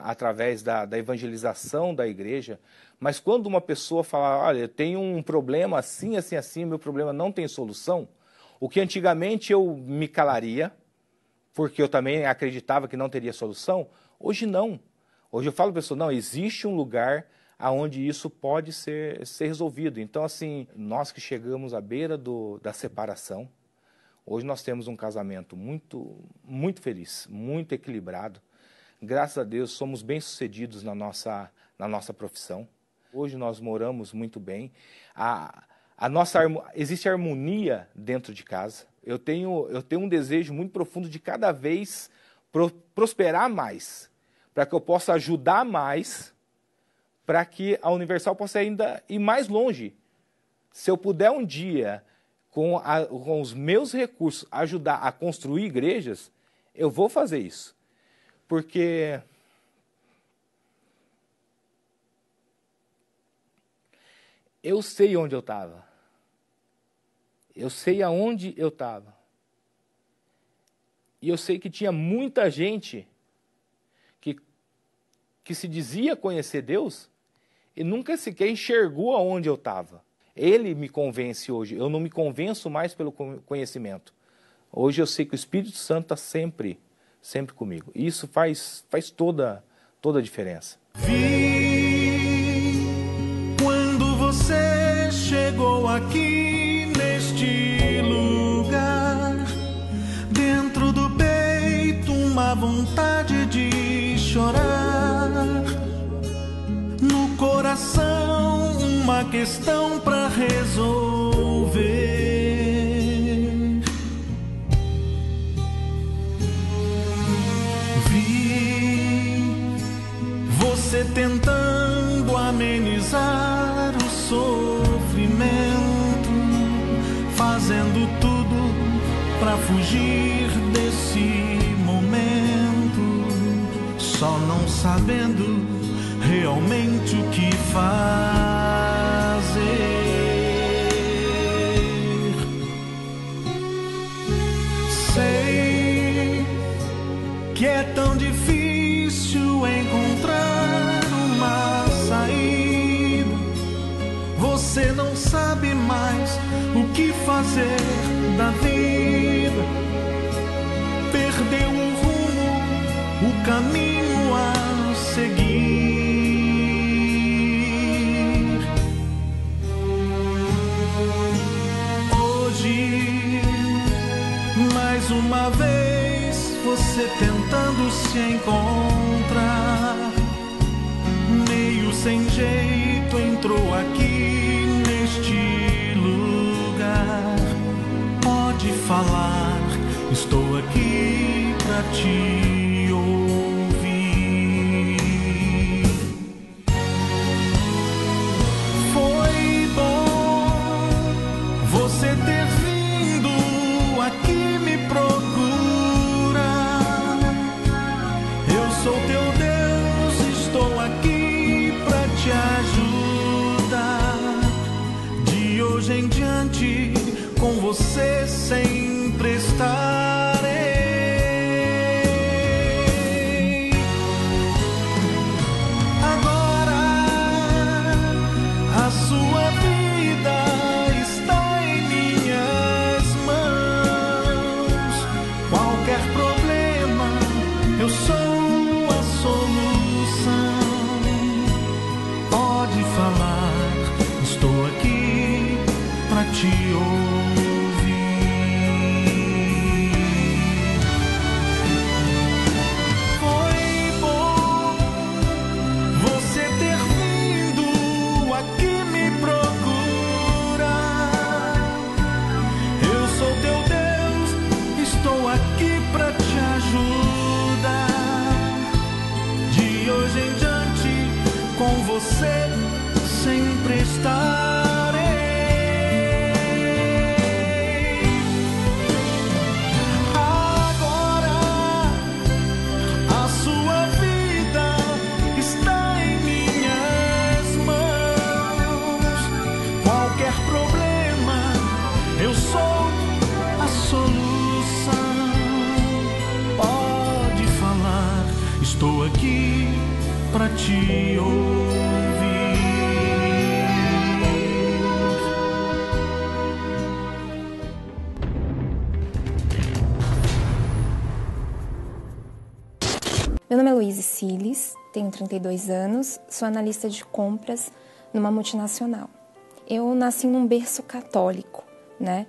através da evangelização da igreja, mas quando uma pessoa fala, olha, eu tenho um problema assim, assim, assim, meu problema não tem solução, o que antigamente eu me calaria, porque eu também acreditava que não teria solução, hoje não. Hoje eu falo para a pessoa, não, existe um lugar aonde isso pode ser resolvido. Então, assim, nós que chegamos à beira da separação, hoje nós temos um casamento muito, muito feliz, muito equilibrado. Graças a Deus, somos bem-sucedidos na nossa profissão. Hoje nós moramos muito bem. Existe harmonia dentro de casa. Eu tenho um desejo muito profundo de cada vez prosperar mais, para que eu possa ajudar mais, para que a Universal possa ainda ir mais longe. Se eu puder um dia, com os meus recursos, ajudar a construir igrejas, eu vou fazer isso. Porque eu sei onde eu estava. Eu sei aonde eu estava. E eu sei que tinha muita gente que se dizia conhecer Deus e nunca sequer enxergou aonde eu estava. Ele me convence hoje. Eu não me convenço mais pelo conhecimento. Hoje eu sei que o Espírito Santo está sempre comigo. E isso faz toda a diferença. Vi quando você chegou aqui neste lugar, dentro do peito uma vontade de chorar, no coração uma questão para resolver. Vi você tentando amenizar o sofrimento, fazendo tudo para fugir desse momento, só não sabendo realmente o que fazer. Sei que é tão difícil encontrar uma saída. Você não sabe mais o que fazer da vida. Perdeu o rumo, o caminho a seguir. Mais uma vez você tentando se encontrar, meio sem jeito entrou aqui neste lugar. Pode falar, estou aqui pra te ouvir. Foi bom você ter vindo você sempre estarei. Agora a sua vida está em minhas mãos. Qualquer problema, eu sou a solução. Pode falar, estou aqui pra te ouvir. Foi bom você ter vindo aqui me procurar. Eu sou teu Deus, estou aqui pra te ajudar. De hoje em diante, com você sempre estarei. Agora a sua vida está em minhas mãos. Qualquer problema, eu sou a solução. Pode falar, estou aqui pra te ouvir. Meu nome é Luíse Siles, tenho 32 anos, sou analista de compras numa multinacional. Eu nasci num berço católico, né?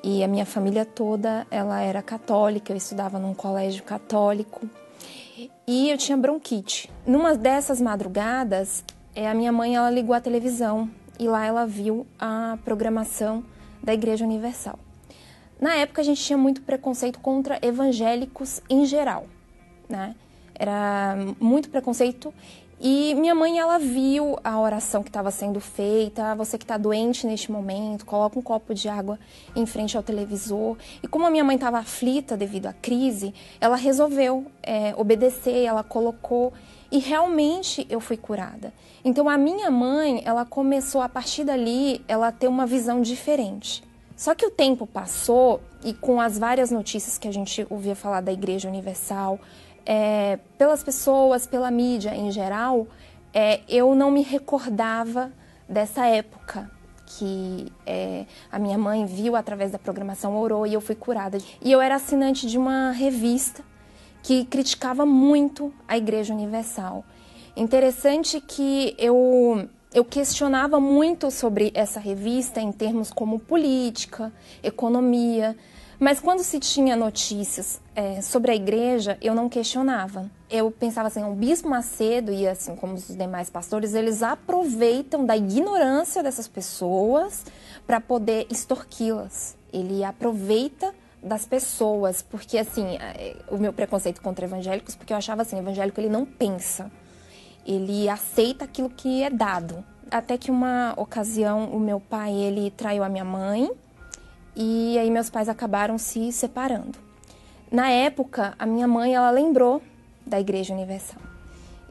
E a minha família toda, ela era católica, eu estudava num colégio católico e eu tinha bronquite. Numa dessas madrugadas, a minha mãe ela ligou a televisão e lá ela viu a programação da Igreja Universal. Na época a gente tinha muito preconceito contra evangélicos em geral, né? Era muito preconceito e minha mãe ela viu a oração que estava sendo feita. Você que está doente neste momento, coloca um copo de água em frente ao televisor. E como a minha mãe estava aflita devido à crise, ela resolveu obedecer, ela colocou e realmente eu fui curada. Então a minha mãe, ela começou a partir dali, ela ter uma visão diferente. Só que o tempo passou e com as várias notícias que a gente ouvia falar da Igreja Universal, pelas pessoas, pela mídia em geral, eu não me recordava dessa época que a minha mãe viu através da programação, orou e eu fui curada. E eu era assinante de uma revista que criticava muito a Igreja Universal. Interessante que eu questionava muito sobre essa revista em termos como política, economia, mas quando se tinha notícias sobre a igreja, eu não questionava. Eu pensava assim, o Bispo Macedo e assim como os demais pastores, eles aproveitam da ignorância dessas pessoas para poder extorquí-las. Ele aproveita das pessoas, porque assim, o meu preconceito contra evangélicos, porque eu achava assim, evangélico ele não pensa, ele aceita aquilo que é dado. Até que uma ocasião o meu pai, ele traiu a minha mãe, e aí meus pais acabaram se separando. Na época, a minha mãe, ela lembrou da Igreja Universal.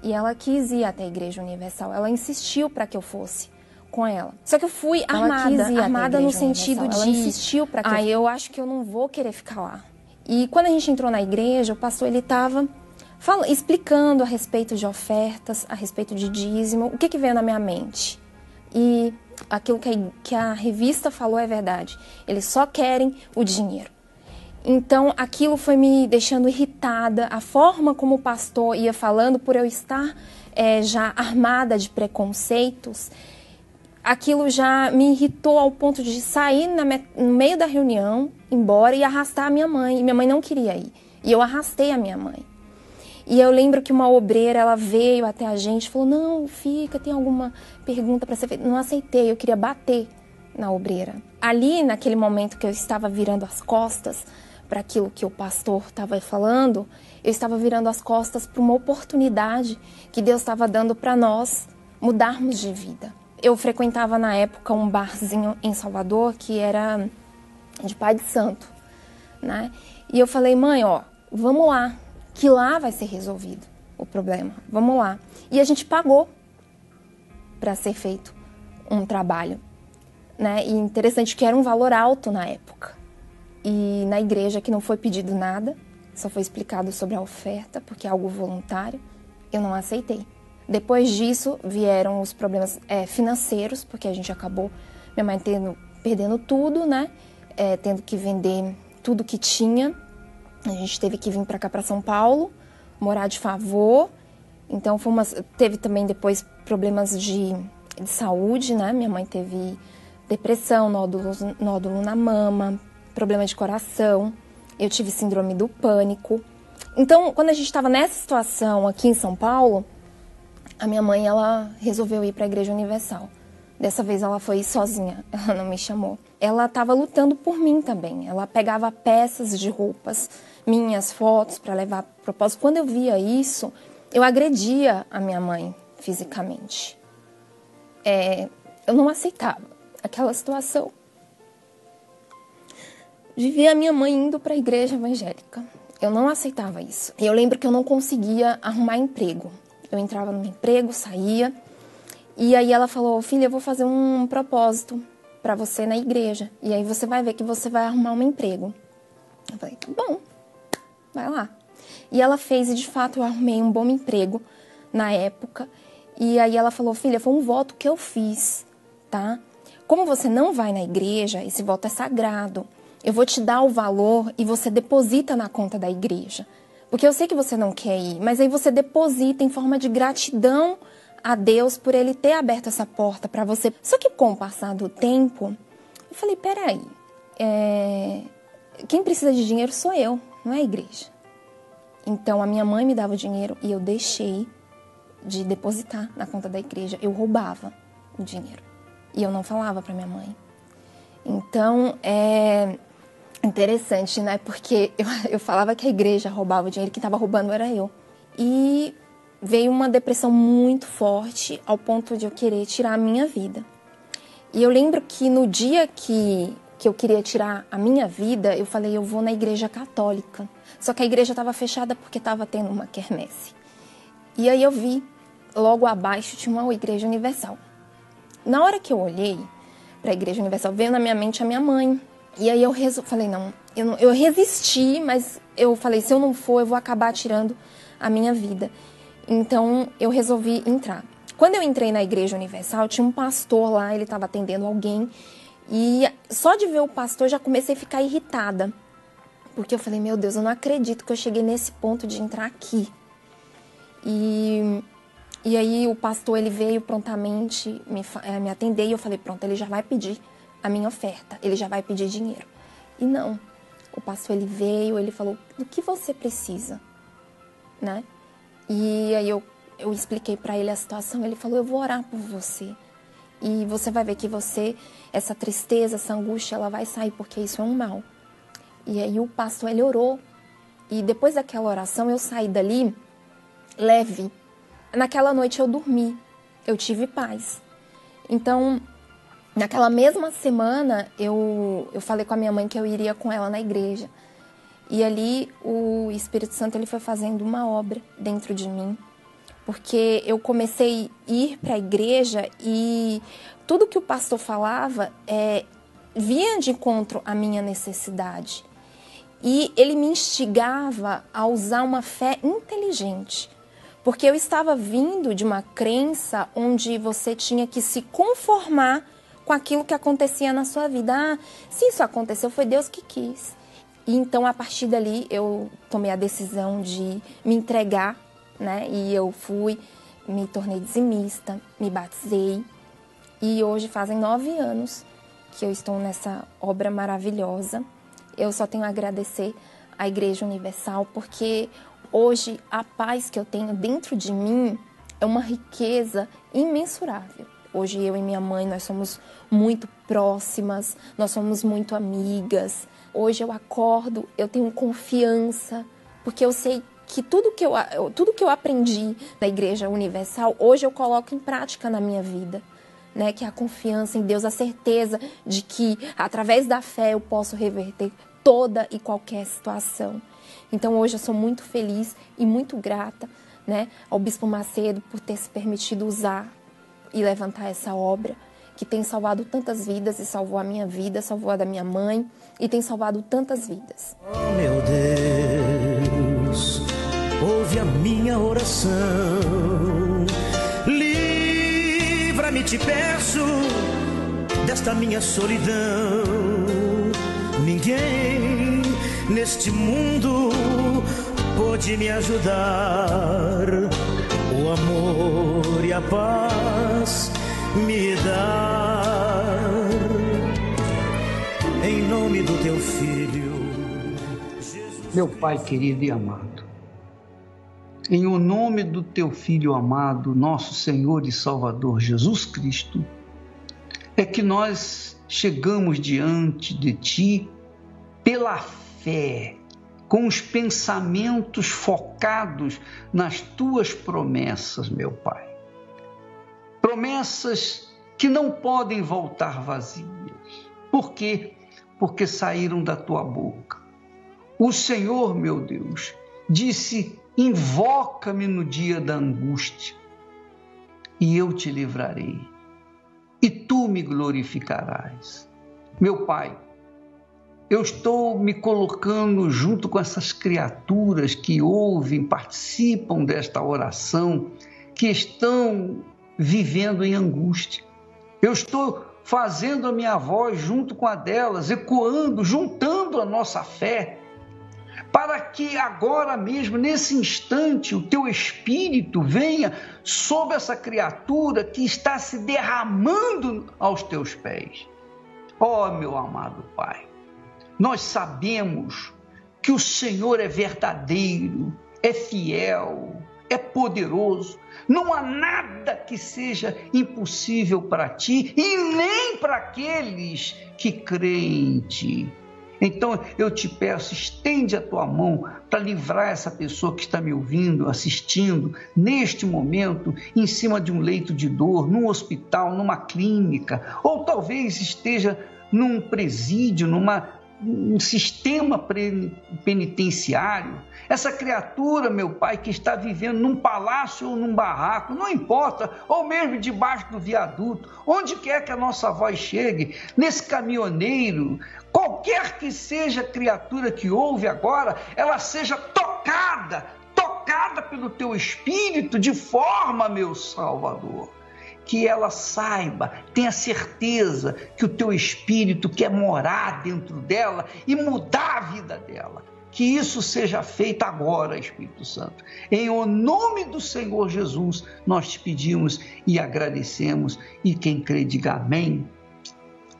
E ela quis ir até a Igreja Universal. Ela insistiu para que eu fosse com ela. Só que eu fui armada no sentido de... Ela insistiu para que eu acho que eu não vou querer ficar lá. E quando a gente entrou na igreja, o pastor, ele estava explicando a respeito de ofertas, a respeito de dízimo. O que veio na minha mente? E aquilo que a revista falou é verdade. Eles só querem o dinheiro. Então, aquilo foi me deixando irritada. A forma como o pastor ia falando, por eu estar já armada de preconceitos, aquilo já me irritou ao ponto de sair no meio da reunião, embora e arrastar a minha mãe. E minha mãe não queria ir. E eu arrastei a minha mãe. E eu lembro que uma obreira, ela veio até a gente e falou, não, fica, tem alguma pergunta para ser feita? Não aceitei, eu queria bater na obreira. Ali, naquele momento que eu estava virando as costas para aquilo que o pastor estava falando, eu estava virando as costas para uma oportunidade que Deus estava dando para nós mudarmos de vida. Eu frequentava na época um barzinho em Salvador que era de Pai de Santo, né? E eu falei, mãe, ó, vamos lá, que lá vai ser resolvido o problema, vamos lá. E a gente pagou para ser feito um trabalho. né? E interessante que era um valor alto na época. E na igreja que não foi pedido nada, só foi explicado sobre a oferta, porque é algo voluntário, eu não aceitei. Depois disso vieram os problemas financeiros, porque a gente acabou, minha mãe perdendo tudo, né? Tendo que vender tudo que tinha. A gente teve que vir para cá, para São Paulo, morar de favor. Então teve também depois problemas de saúde, né? Minha mãe teve depressão, nódulo na mama, problema de coração. Eu tive síndrome do pânico. Então, quando a gente estava nessa situação aqui em São Paulo, a minha mãe, ela resolveu ir para a Igreja Universal. Dessa vez ela foi sozinha, ela não me chamou. Ela estava lutando por mim também. Ela pegava peças de roupas, minhas fotos para levar para propósito. Quando eu via isso, eu agredia a minha mãe fisicamente. Eu não aceitava aquela situação de ver a minha mãe indo para a igreja evangélica. Eu não aceitava isso. E eu lembro que eu não conseguia arrumar emprego. Eu entrava no meu emprego, saía. E aí ela falou, filha, eu vou fazer um propósito para você na igreja. E aí você vai ver que você vai arrumar um emprego. Eu falei, tá bom, vai lá. E ela fez, e de fato eu arrumei um bom emprego na época. E aí ela falou, filha, foi um voto que eu fiz, tá? Como você não vai na igreja, esse voto é sagrado. Eu vou te dar o valor e você deposita na conta da igreja. Porque eu sei que você não quer ir, mas aí você deposita em forma de gratidão a Deus por Ele ter aberto essa porta para você. Só que com o passar do tempo, eu falei, peraí, quem precisa de dinheiro sou eu, não é a igreja. Então a minha mãe me dava o dinheiro e eu deixei de depositar na conta da igreja. Eu roubava o dinheiro e eu não falava para minha mãe. Então, interessante, né? Porque eu falava que a igreja roubava o dinheiro, quem estava roubando era eu. E veio uma depressão muito forte ao ponto de eu querer tirar a minha vida. E eu lembro que no dia que eu queria tirar a minha vida, eu falei, eu vou na igreja católica. Só que a igreja estava fechada porque estava tendo uma quermesse. E aí eu vi, logo abaixo tinha uma igreja universal. Na hora que eu olhei para a igreja universal, veio na minha mente a minha mãe. E aí eu falei, não, eu resisti, mas eu falei, se eu não for, eu vou acabar tirando a minha vida. Então eu resolvi entrar. Quando eu entrei na igreja universal, tinha um pastor lá, ele estava atendendo alguém. E só de ver o pastor, já comecei a ficar irritada. Porque eu falei, meu Deus, eu não acredito que eu cheguei nesse ponto de entrar aqui. E aí o pastor, ele veio prontamente me atender e eu falei, pronto, ele já vai pedir a minha oferta, ele já vai pedir dinheiro. E não, o pastor, ele veio, ele falou, do que você precisa, né? E aí eu expliquei para ele a situação, ele falou, eu vou orar por você. E você vai ver que essa tristeza, essa angústia, ela vai sair, porque isso é um mal. E aí o pastor, ele orou. E depois daquela oração, eu saí dali leve. Naquela noite eu dormi, eu tive paz. Então, naquela mesma semana, eu falei com a minha mãe que eu iria com ela na igreja. E ali o Espírito Santo, ele foi fazendo uma obra dentro de mim. Porque eu comecei a ir para a igreja e tudo que o pastor falava vinha de encontro à minha necessidade. E ele me instigava a usar uma fé inteligente. Porque eu estava vindo de uma crença onde você tinha que se conformar com aquilo que acontecia na sua vida. Ah, se isso aconteceu, foi Deus que quis. E então, a partir dali, eu tomei a decisão de me entregar, né? E eu me tornei dizimista, me batizei. E hoje fazem 9 anos que eu estou nessa obra maravilhosa. Eu só tenho a agradecer à Igreja Universal, porque hoje a paz que eu tenho dentro de mim é uma riqueza imensurável. Hoje eu e minha mãe, nós somos muito próximas, nós somos muito amigas. Hoje eu acordo, eu tenho confiança, porque eu sei que tudo que eu aprendi na Igreja Universal, hoje eu coloco em prática na minha vida, né? Que é a confiança em Deus, a certeza de que através da fé eu posso reverter toda e qualquer situação. Então hoje eu sou muito feliz e muito grata, né, ao Bispo Macedo por ter se permitido usar e levantar essa obra. que tem salvado tantas vidas e salvou a minha vida, salvou a da minha mãe e tem salvado tantas vidas. Oh, meu Deus, ouve a minha oração. Livra-me, te peço, desta minha solidão. Ninguém neste mundo pode me ajudar. O amor e a paz me dar. Em nome do teu Filho, Jesus. Meu Pai querido e amado, em o nome do teu Filho amado, nosso Senhor e Salvador Jesus Cristo, é que nós chegamos diante de ti pela fé, com os pensamentos focados nas tuas promessas, meu Pai. Promessas que não podem voltar vazias. Por quê? Porque saíram da tua boca. O Senhor, meu Deus, disse: invoca-me no dia da angústia, e eu te livrarei, e tu me glorificarás. Meu Pai, eu estou me colocando junto com essas criaturas que ouvem, participam desta oração, que estão vivendo em angústia. Eu estou fazendo a minha voz junto com a delas, ecoando, juntando a nossa fé, para que agora mesmo, nesse instante, o teu Espírito venha sobre essa criatura que está se derramando aos teus pés. Ó, meu amado Pai, nós sabemos que o Senhor é verdadeiro, é fiel, é poderoso. Não há nada que seja impossível para ti e nem para aqueles que creem em ti. Então eu te peço, estende a tua mão para livrar essa pessoa que está me ouvindo, assistindo, neste momento, em cima de um leito de dor, num hospital, numa clínica, ou talvez esteja num presídio, num sistema penitenciário. Essa criatura, meu Pai, que está vivendo num palácio ou num barraco, não importa, ou mesmo debaixo do viaduto, onde quer que a nossa voz chegue, nesse caminhoneiro, qualquer que seja a criatura que ouve agora, ela seja tocada pelo teu Espírito de forma, meu Salvador, que ela saiba, tenha certeza que o teu Espírito quer morar dentro dela e mudar a vida dela. Que isso seja feito agora, Espírito Santo. Em o nome do Senhor Jesus, nós te pedimos e agradecemos. E quem crê, diga amém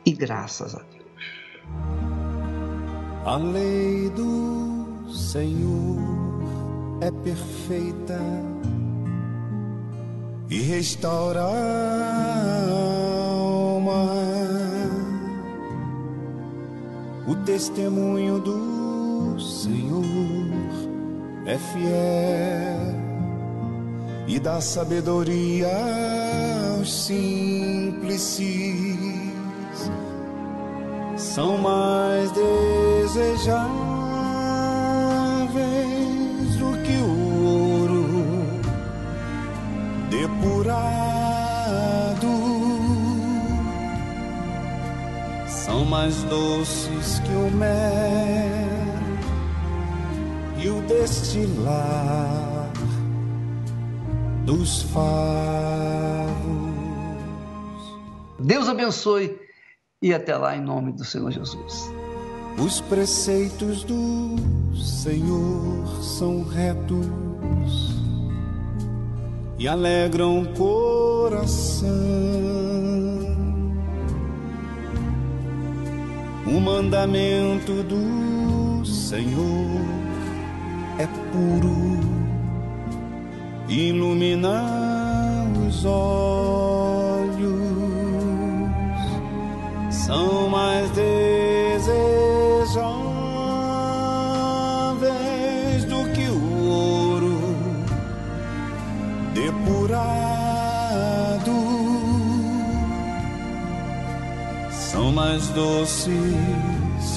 e graças a Deus. A lei do Senhor é perfeita e restaura a alma. O testemunho do Senhor é fiel e dá sabedoria aos simples. São mais desejáveis do que o ouro depurado. São mais doces que o mel e o destilar dos favos. Deus abençoe e até lá em nome do Senhor Jesus. Os preceitos do Senhor são retos e alegram o coração. O mandamento do Senhor é puro, ilumina os olhos. São mais desejáveis do que o ouro depurado. São mais doces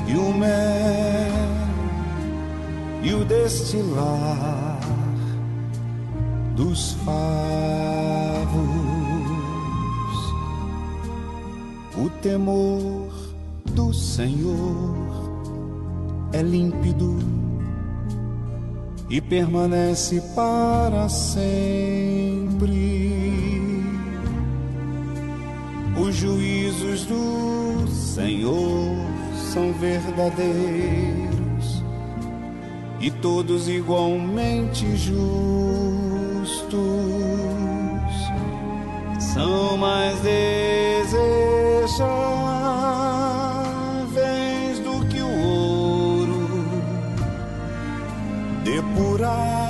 que o mel e o destilar dos favos. temor do Senhor é límpido e permanece para sempre. Os juízos do Senhor são verdadeiros e todos igualmente justos. São mais desejáveis do que o ouro depurado